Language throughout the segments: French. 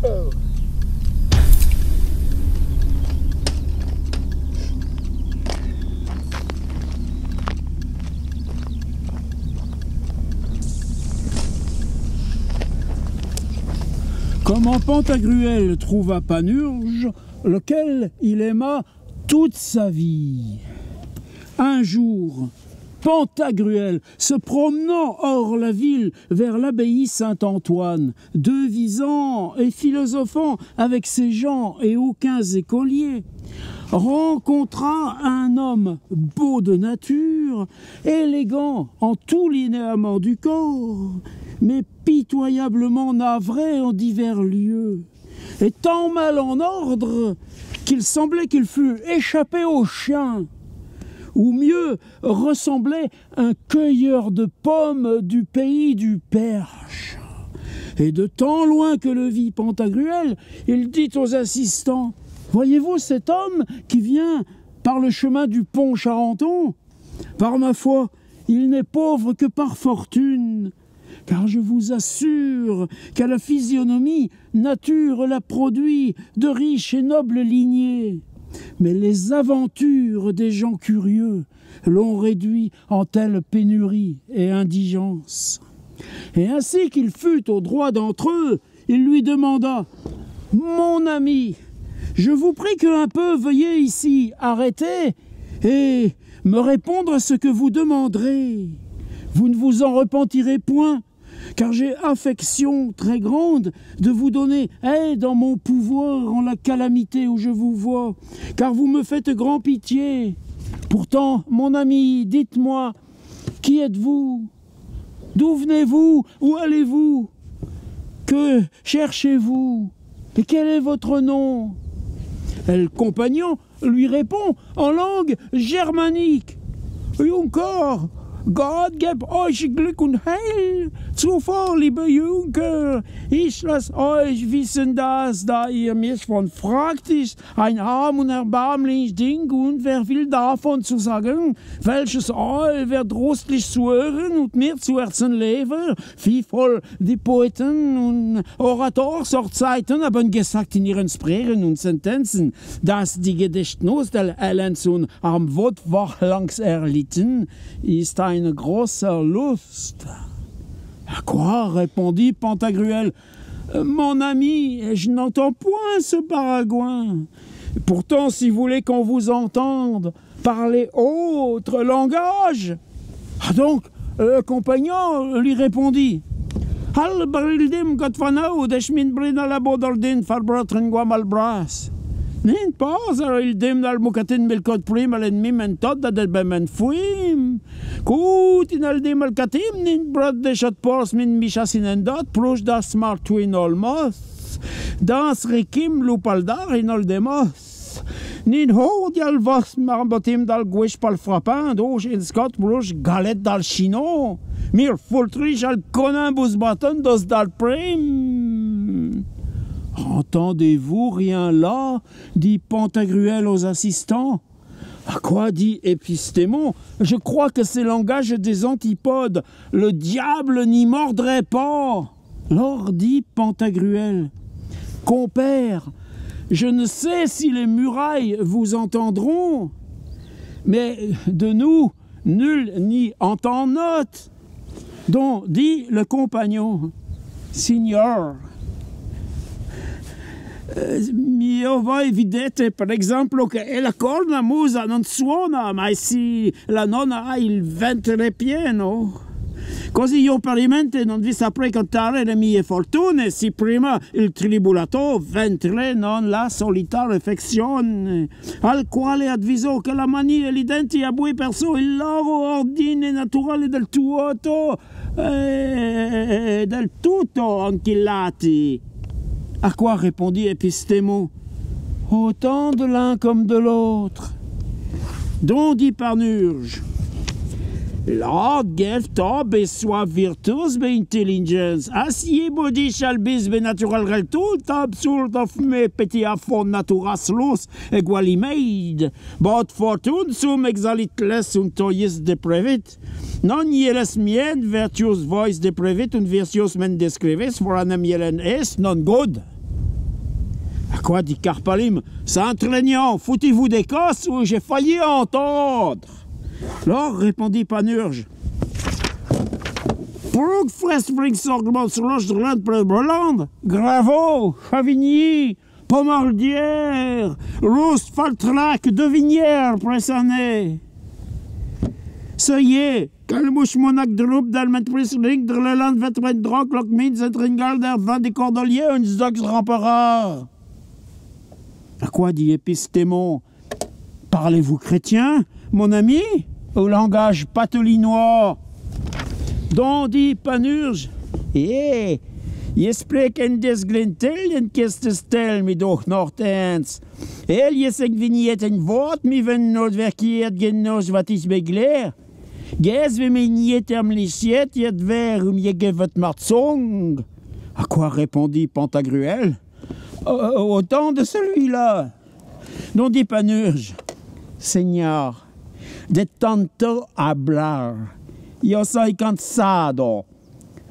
Comment Pantagruel trouva Panurge, lequel il aima toute sa vie. Un jour, Pantagruel, se promenant hors la ville vers l'abbaye Saint-Antoine, devisant et philosophant avec ses gens et aucuns écoliers, rencontra un homme beau de nature, élégant en tous linéaments du corps, mais pitoyablement navré en divers lieux, et tant mal en ordre qu'il semblait qu'il fût échappé aux chiens, ou mieux, ressemblait un cueilleur de pommes du pays du Perche. Et de tant loin que le vit Pantagruel, il dit aux assistants: « Voyez-vous cet homme qui vient par le chemin du pont Charenton? Par ma foi, il n'est pauvre que par fortune. Car je vous assure qu'à la physionomie, nature l'a produit de riches et nobles lignées. Mais les aventures des gens curieux l'ont réduit en telle pénurie et indigence. Et ainsi qu'il fut au droit d'entre eux, il lui demanda: « Mon ami, je vous prie que un peu veuillez ici arrêter et me répondre à ce que vous demanderez. Vous ne vous en repentirez point, car j'ai affection très grande de vous donner aide en mon pouvoir en la calamité où je vous vois, car vous me faites grand pitié. Pourtant, mon ami, dites-moi, qui êtes-vous? D'où venez-vous? Où allez-vous? Que cherchez-vous? Et quel est votre nom? » Et le compagnon lui répond en langue germanique: « Junker, Gott geb euch Glück und Heil. Zuvor, lieber Junker, ich lass euch wissen, dass, da ihr mich von fragt, ist ein arm und erbärmlich Ding, und wer will davon zu sagen, welches euch wird trostlich zu hören und mir zu Herzen leben, wie voll die Poeten und Orators zur Zeiten haben gesagt in ihren Sprachen und Sentenzen, dass die Gedächtnis der Elends am Wortwach langs erlitten, ist eine große Lust. » À quoi répondit Pantagruel: « Mon ami, je n'entends point ce baragouin. Pourtant, si vous voulez qu'on vous entende, parlez autre langage. » Ah donc, le compagnon lui répondit: « Hal brildim gotvanau des min brina la bodordin farbrotren guamalbras. Nin pas il dim dal mucatin milcot prim al enmi mentod da del bemen fuim. Gut in al dim al katim nin brod de shot pors min michasin endot plush da smart twin olmos. Dans rekim lupaldar in al demos. Nin hod yal vos marbotim dal gwish pal frappin doge in scott plush galet dal chino. Mir fultrich al conin bus baton dos dal prim. » « Entendez-vous rien là ?» dit Pantagruel aux assistants. « À quoi dit Épistémon ? Je crois que c'est langage des antipodes. Le diable n'y mordrait pas. » Lors dit Pantagruel: « Compère, je ne sais si les murailles vous entendront, mais de nous, nul n'y entend note. » Donc dit le compagnon: « Signor, mio voi videte per esempio che la corna musa non suona, ma si la nonna ha il ventre pieno. Così io parimente non vi saprei contare le mie fortune, si prima il tribulato ventre non la solita refezione, al quale avviso che la mania e i denti a bui perso il loro ordine naturale del tutto anchillati. » À quoi répondit Épistémon: « Autant de l'un comme de l'autre. » Dont dit Panurge: « Lord give to besoi virtus be intelligence, as ye body shall bis be natural retult absurd of me petit affon naturas los eguali made, but fortune sum exalit less und toyes deprevit. Non jeles mien virtuous voice deprevit und virtuous men descrivis, for anem jelen est non good. » Quoi, dit Carpalim, c'est entraînant, foutez-vous des cosses ou j'ai failli entendre. Alors, répondit Panurge. Pour Frest bringt sorgement sur l'ange de l'Inde pour Breland, Gravo, Chavigny, Pomardière, Roust, Faltrac, Devinière, Pressané. Ça y est, Kalmouche Monac Drup, Dalmet Prisling, Drleland, Vetren Droc, Lockmin, Zentringal, Vin des Cordeliers, un Zox Rampara. À quoi dit Épistémon? Parlez-vous chrétien, mon ami, au langage patolinois? Dont dit Panurge, je spreken des glinteljen kestel mi doch nordens. Je zeg niet een woord mi ven nooit verkeerd genos wat is begleer. Ges we me niet amliciet jet ver je gevet marzong. À quoi répondit Pantagruel? Autant de celui-là. Dont dit Panurge, Seigneur, de tanto hablar, yo soy cansado,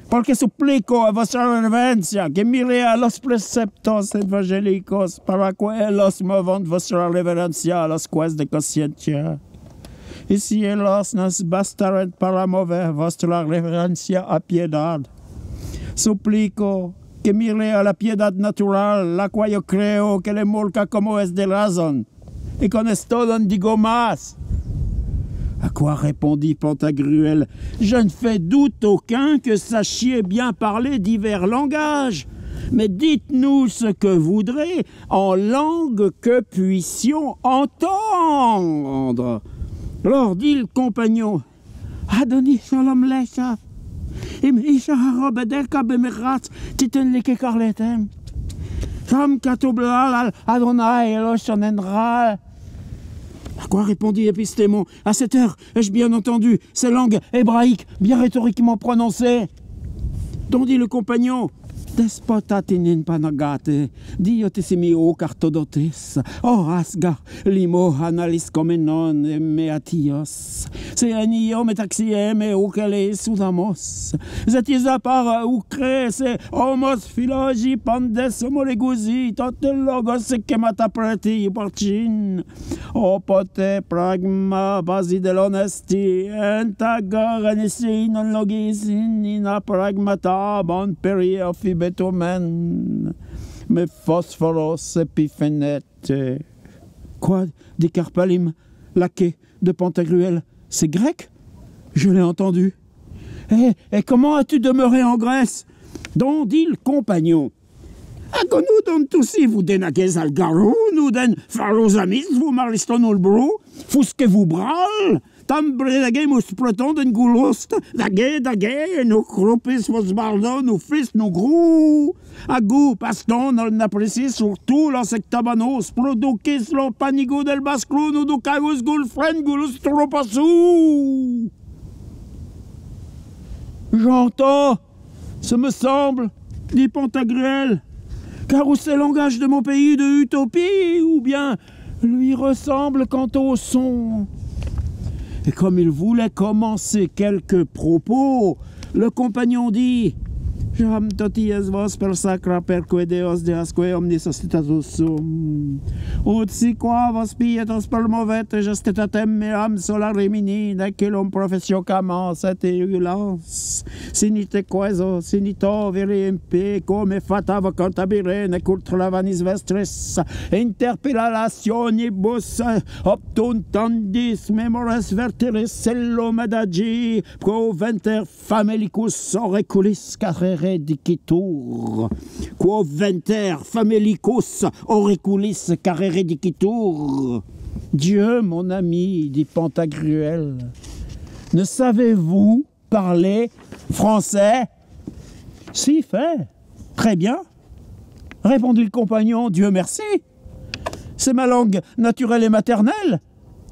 porque suplico a vuestra reverencia que mire a los preceptos evangélicos para que los movan vuestra reverencia a los cues de conciencia. Y si ellos nos bastaren para mover vuestra reverencia a piedad, suplico que mire a la piedad natural, la cual yo creo que le molca como es de razón. Y con esto no digo más. À quoi répondit Pantagruel, je ne fais doute aucun que sachiez bien parler divers langages, mais dites-nous ce que voudrez en langue que puissions entendre. Alors dit le compagnon, Adonis shalom lecha, im isha harobedeka bemerat titen leke karletem, Sam katoblal Adonai elosh onenral. À quoi répondit Épistémon? À cette heure, ai-je bien entendu ces langues hébraïques bien rhétoriquement prononcées? Dont dit le compagnon, Despotatinin panagate, diotissimio cartodotes, asgar, limo analis comenon meatios, seanio metaxiem e ucale sudamos, zetiza para ucrese, homos philogi pandes homolegusi, totelogos kematapreti parchin, opote pragma basi de l'honesti, entagor anisi non logisin in pragmata bon periofi betomen, me phosphoros epiphénète. Quoi, dit Carpalim, laquais de Pantagruel, c'est grec? Je l'ai entendu. Et comment as-tu demeuré en Grèce? Dont dit le compagnon. Nous don tous vous denaguez al garou, nous den faros amis, vous marliston ul brou, fusque vous bral, tam bredage mus proton den goulost, dage, nous cropis vos bardon, nous fils, nous grou, a gou, paston, n'apprécie surtout l'insectabanos, produquis lo panigo del basclou, nous ducagus gulfren, gulus tropassou. J'entends, ce me semble, dit Pantagruel, car ou c'est le langage de mon pays de utopie, ou bien lui ressemble quant au son. Et comme il voulait commencer quelques propos, le compagnon dit « Jam toties vos per sacra perque deos deasque omnis ostitatus sum. Ut si qua vos pietos per movete gestetatem meam sola remini, neculum professio camans et eulans. Sinite queso, sinito viri impe, come fatava cantabire, necult travanis vestris, interpellationibus obtuntandis memores verteris cello medagi, pro venter famelicus auriculis carrere dicitur. Quo venter famelicus auriculis carrere dicitur. Dieu, mon ami, dit Pantagruel, ne savez-vous parler français? Si, fait. Très bien. Répondit le compagnon, Dieu merci. C'est ma langue naturelle et maternelle,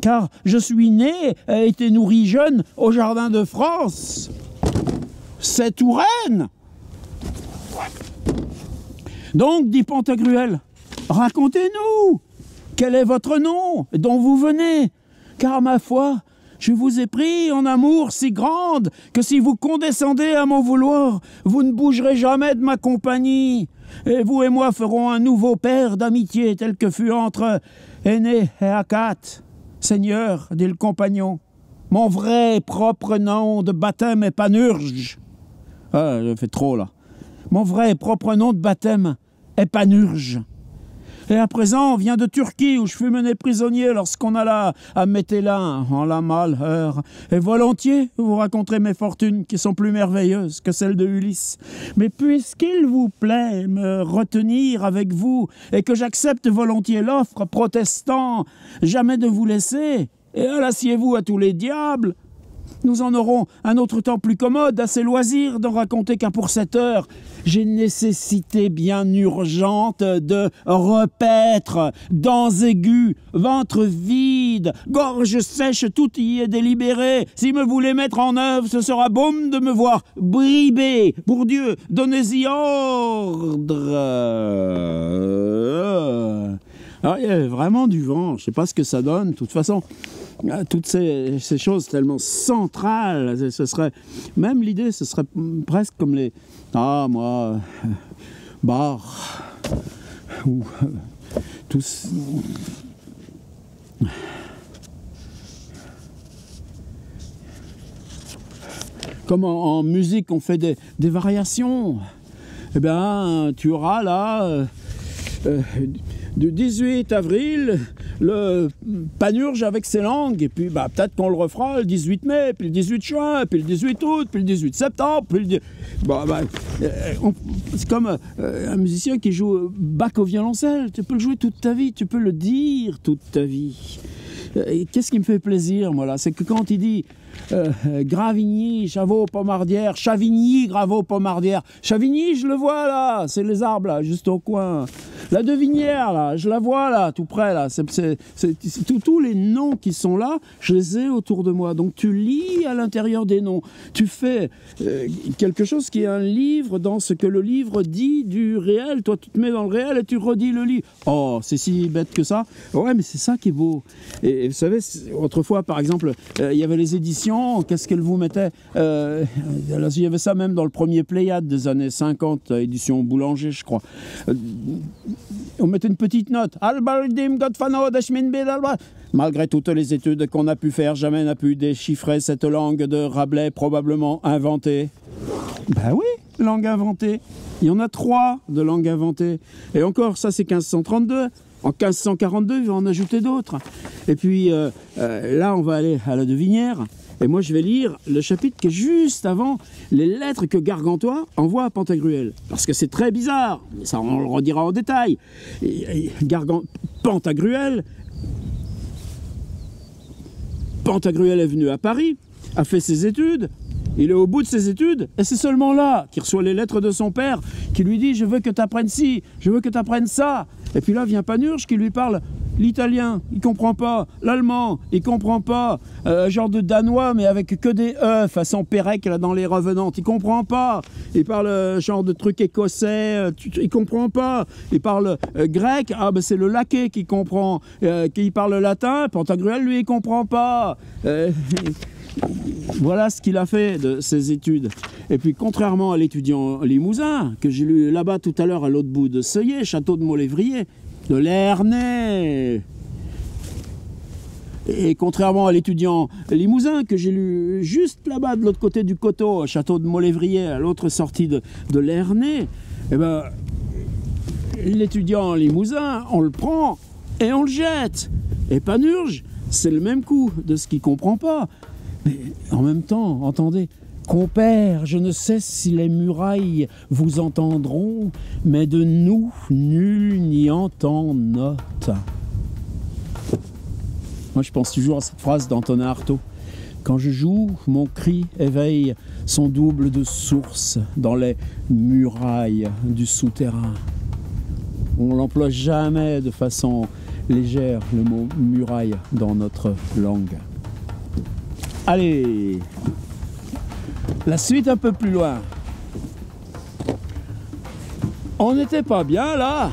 car je suis né et été nourri jeune au Jardin de France. C'est Touraine. Donc, dit Pantagruel, racontez-nous, quel est votre nom, dont vous venez, car ma foi, je vous ai pris en amour si grande que si vous condescendez à m'en vouloir, vous ne bougerez jamais de ma compagnie. et vous et moi ferons un nouveau père d'amitié tel que fut entre Aîné et Akat. Seigneur, dit le compagnon, mon vrai propre nom de baptême est Panurge. Ah, je fais trop là. Mon vrai propre nom de baptême est Panurge. Et à présent, on vient de Turquie, où je fus mené prisonnier lorsqu'on alla à Métélin, en la malheur. Et volontiers, vous raconterez mes fortunes, qui sont plus merveilleuses que celles de Ulysse. Mais puisqu'il vous plaît me retenir avec vous, et que j'accepte volontiers l'offre, protestant jamais de vous laisser, et allassiez-vous à tous les diables, nous en aurons un autre temps plus commode, assez loisir d'en raconter car pour cette heure, j'ai nécessité bien urgente de repaître, dents aiguës, ventre vide, gorge sèche, tout y est délibéré. Si me voulez mettre en œuvre, ce sera baume de me voir bribé. Pour Dieu, donnez-y ordre. Alors, il y a vraiment du vent, je ne sais pas ce que ça donne, de toute façon. Toutes ces choses tellement centrales, ce serait, même l'idée, ce serait presque comme les, bars, ou tous, comme en musique on fait des variations, eh bien tu auras là, du 18 avril, le Panurge avec ses langues, et puis peut-être qu'on le refera le 18 mai, puis le 18 juin, puis le 18 août, puis le 18 septembre, puis c'est comme un musicien qui joue Bach au violoncelle, tu peux le jouer toute ta vie, tu peux le dire toute ta vie. Qu'est-ce qui me fait plaisir, moi, là, c'est que quand il dit Gravigny, Chavaux, Pomardière, Chavigny, Graveau, Pomardière. Chavigny, je le vois là, c'est les arbres là, juste au coin. La Devinière là, je la vois là, tout près là. Tous les noms qui sont là, je les ai autour de moi. Donc tu lis à l'intérieur des noms. Tu fais quelque chose qui est un livre dans ce que le livre dit du réel. Toi, tu te mets dans le réel et tu redis le livre. Oh, c'est si bête que ça. Ouais, mais c'est ça qui est beau. Et vous savez, autrefois, par exemple, il y avait les éditions. Qu'est-ce qu'elles vous mettaient il y avait ça même dans le premier Pléiade des années 50, édition Boulanger, je crois. On mettait une petite note. Malgré toutes les études qu'on a pu faire, jamais n'a pu déchiffrer cette langue de Rabelais, probablement inventée. Ben oui, langue inventée. Il y en a 3 de langues inventées. Et encore, ça c'est 1532. En 1542, il va en ajouter d'autres. Et puis là, on va aller à la Devinière. Et moi, je vais lire le chapitre qui est juste avant les lettres que Gargantua envoie à Pantagruel. Parce que c'est très bizarre. Ça, on le redira en détail. Pantagruel est venu à Paris, a fait ses études. Il est au bout de ses études, et c'est seulement là qu'il reçoit les lettres de son père, qui lui dit « Je veux que tu apprennes ci, je veux que tu apprennes ça ». Et puis là vient Panurge qui lui parle l'italien, il comprend pas, l'allemand, il comprend pas, genre de danois, mais avec que des E, façon Pérec là dans Les Revenantes, il comprend pas. Il parle genre de truc écossais, il comprend pas. Il parle grec, c'est le laquais qui comprend. Qui parle latin, Pantagruel, lui, il comprend pas. Voilà ce qu'il a fait de ses études. Et puis, contrairement à l'étudiant limousin, que j'ai lu là-bas tout à l'heure à l'autre bout de Seuillet, château de Molévrier, de Lernay, et contrairement à l'étudiant limousin, que j'ai lu juste là-bas de l'autre côté du coteau, château de Molévrier, à l'autre sortie de Lernay, eh ben, l'étudiant limousin, on le prend et on le jette. Et Panurge, c'est le même coup de ce qu'il ne comprend pas. Mais en même temps, entendez, compère, je ne sais si les murailles vous entendront, mais de nous, nul n'y entend note. Moi, je pense toujours à cette phrase d'Antonin Artaud. Quand je joue, mon cri éveille son double de source dans les murailles du souterrain. On l'emploie jamais de façon légère, le mot muraille, dans notre langue. Allez, la suite un peu plus loin. On n'était pas bien là.